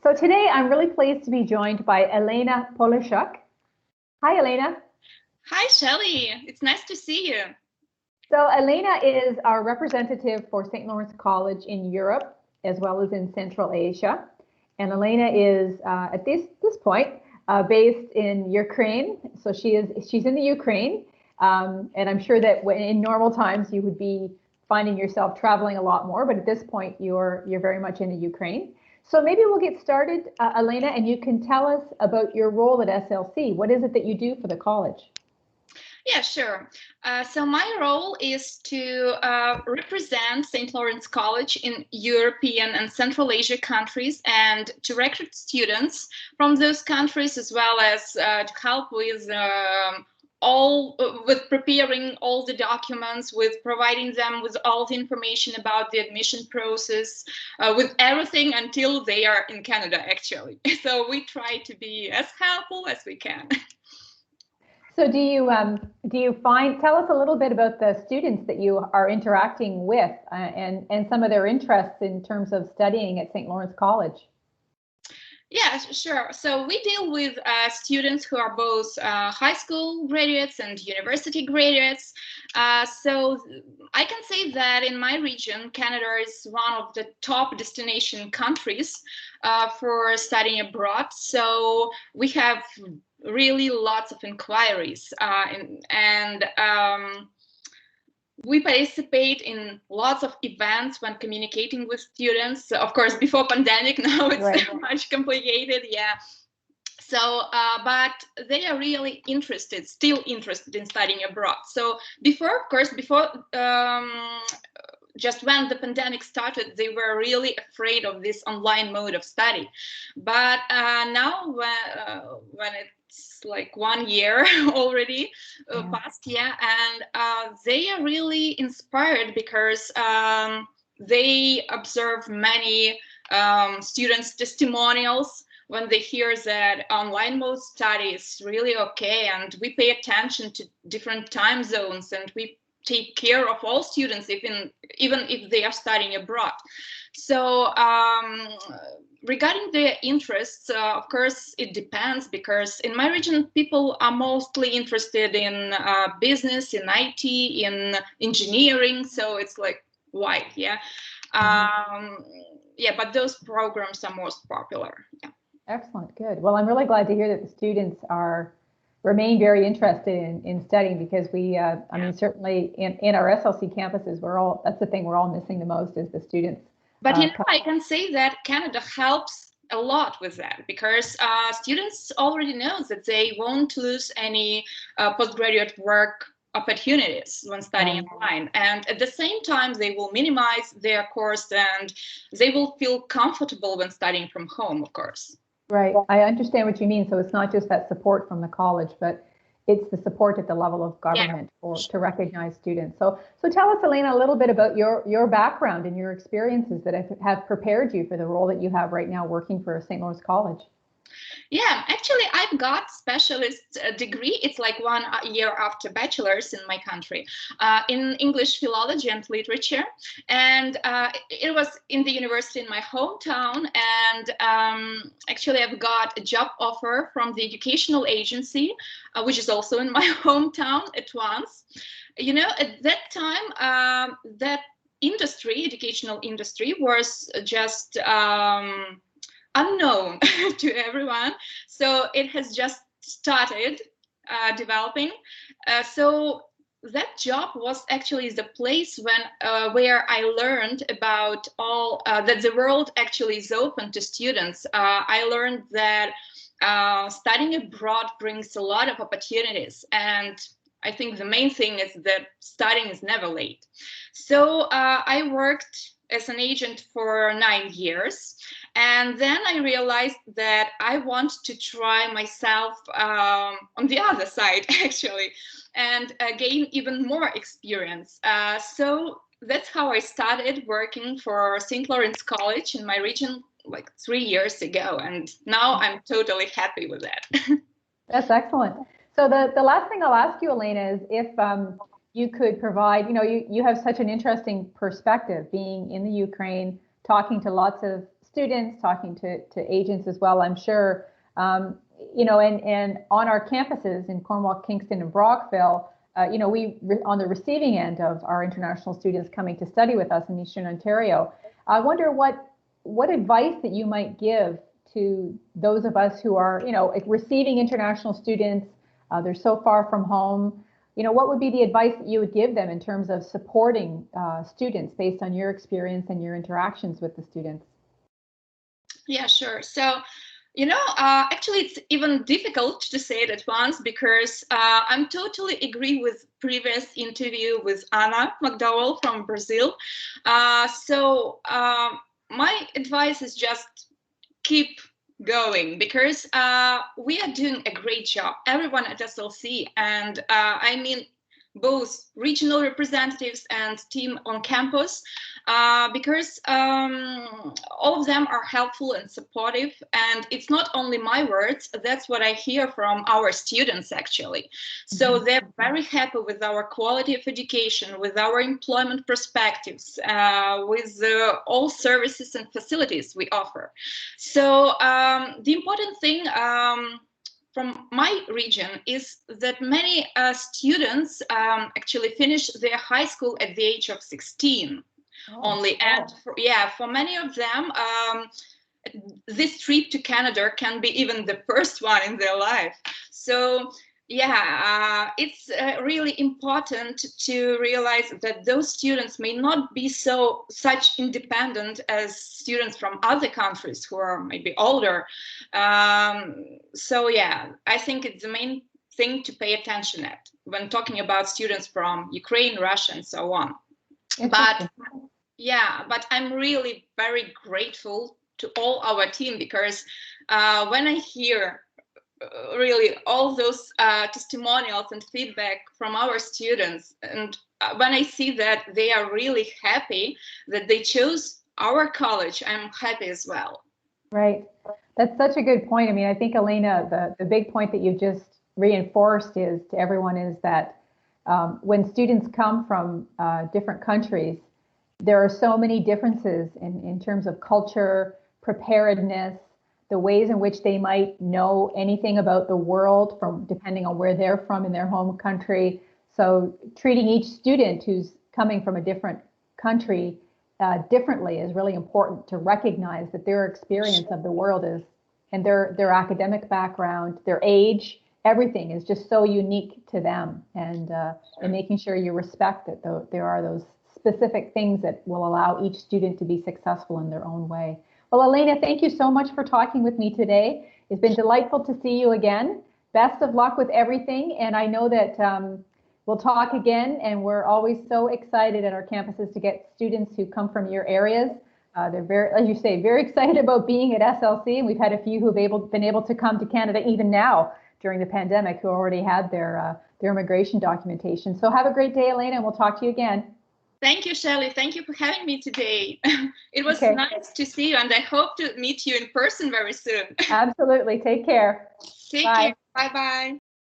So today I'm really pleased to be joined by Elena Polischuk. Hi, Elena. Hi, Shelley. It's nice to see you. So Elena is our representative for St. Lawrence College in Europe, as well as in Central Asia. And Elena is, at this point, based in Ukraine. So she's in the Ukraine. And I'm sure that in normal times you would be finding yourself traveling a lot more, but at this point you're very much in the Ukraine. So maybe we'll get started, Elena, and you can tell us about your role at SLC. What is it that you do for the college? Yeah, sure. So my role is to represent St. Lawrence College in European and Central Asia countries and to recruit students from those countries, as well as to help with with preparing all the documents, with providing them with all the information about the admission process, with everything until they are in Canada, actually. So we try to be as helpful as we can. So do you find, tell us a little bit about the students that you are interacting with and some of their interests in terms of studying at St. Lawrence College? Yeah, sure. So we deal with students who are both high school graduates and university graduates. So I can say that in my region, Canada is one of the top destination countries for studying abroad. So we have really lots of inquiries we participate in lots of events when communicating with students. Of course, before pandemic, now it's right. much complicated. Yeah. So, but they are really still interested in studying abroad. So before, of course, just when the pandemic started, they were really afraid of this online mode of study. But now when it's like 1 year already past, and they are really inspired because they observe many students' testimonials when they hear that online mode study is really okay, and we pay attention to different time zones, and we take care of all students, even if they are studying abroad. So regarding their interests, of course, it depends, because in my region, people are mostly interested in business, in IT, in engineering. So it's like wide, yeah. Yeah, but those programs are most popular. Yeah. Excellent, good. Well, I'm really glad to hear that the students remain very interested in studying, because I mean, certainly in our SLC campuses, that's the thing we're all missing the most, is the students. But I can say that Canada helps a lot with that, because students already know that they won't lose any postgraduate work opportunities when studying online, and at the same time they will minimize their course and they will feel comfortable when studying from home, of course. Right. I understand what you mean. So it's not just that support from the college, but it's the support at the level of government to recognize students. So tell us, Elena, a little bit about your background and your experiences that have prepared you for the role that you have right now working for St. Lawrence College. Yeah, actually, I've got specialist degree. It's like 1 year after bachelor's in my country, in English philology and literature. And it was in the university in my hometown. And actually, I've got a job offer from the educational agency, which is also in my hometown at once. You know, at that time, that educational industry was just unknown to everyone. So it has just started developing. So that job was actually the place where I learned about all that the world actually is open to students. I learned that studying abroad brings a lot of opportunities, and I think the main thing is that studying is never late. So I worked as an agent for 9 years. And then I realized that I want to try myself on the other side, actually, and gain even more experience. So that's how I started working for St. Lawrence College in my region like 3 years ago. And now I'm totally happy with that. That's excellent. So the last thing I'll ask you, Elena, is if you could provide, you have such an interesting perspective being in the Ukraine, talking to lots of students, talking to agents as well, I'm sure. You know, and on our campuses in Cornwall, Kingston, and Brockville, you know, on the receiving end of our international students coming to study with us in Eastern Ontario, I wonder what advice that you might give to those of us who are, you know, receiving international students. They're so far from home. You know, what would be the advice that you would give them in terms of supporting students based on your experience and your interactions with the students? Yeah, sure. So, you know, actually, it's even difficult to say it at once because I'm totally agree with previous interview with Anna McDowell from Brazil. My advice is just keep going because we are doing a great job. Everyone at SLC, and I mean both regional representatives and team on campus, because all of them are helpful and supportive. And it's not only my words, that's what I hear from our students actually. So they're very happy with our quality of education, with our employment perspectives, with all services and facilities we offer. So the important thing from my region is that many students actually finish their high school at the age of 16 only. And for many of them, this trip to Canada can be even the first one in their life. So yeah, it's really important to realize that those students may not be such independent as students from other countries who are maybe older. So yeah, I think it's the main thing to pay attention at when talking about students from Ukraine, Russia, and so on. But yeah, but I'm really very grateful to all our team because when I hear really all those testimonials and feedback from our students, and when I see that they are really happy that they chose our college, I'm happy as well. Right. That's such a good point. I mean, I think, Elena, the big point that you just reinforced is to everyone is that when students come from different countries, there are so many differences in terms of culture, preparedness, the ways in which they might know anything about the world from depending on where they're from in their home country. So treating each student who's coming from a different country differently is really important to recognize that their experience of the world is, and their academic background, their age, everything is just so unique to them, and making sure you respect that there are those specific things that will allow each student to be successful in their own way. Well, Elena, thank you so much for talking with me today. It's been delightful to see you again. Best of luck with everything, and I know that we'll talk again, and we're always so excited at our campuses to get students who come from your areas. They're very, as you say, very excited about being at SLC, and we've had a few who've been able to come to Canada even now during the pandemic who already had their immigration documentation. So have a great day, Elena, and we'll talk to you again. Thank you, Shelley. Thank you for having me today. It was nice to see you, and I hope to meet you in person very soon. Absolutely. Take care. Take care. Bye-bye.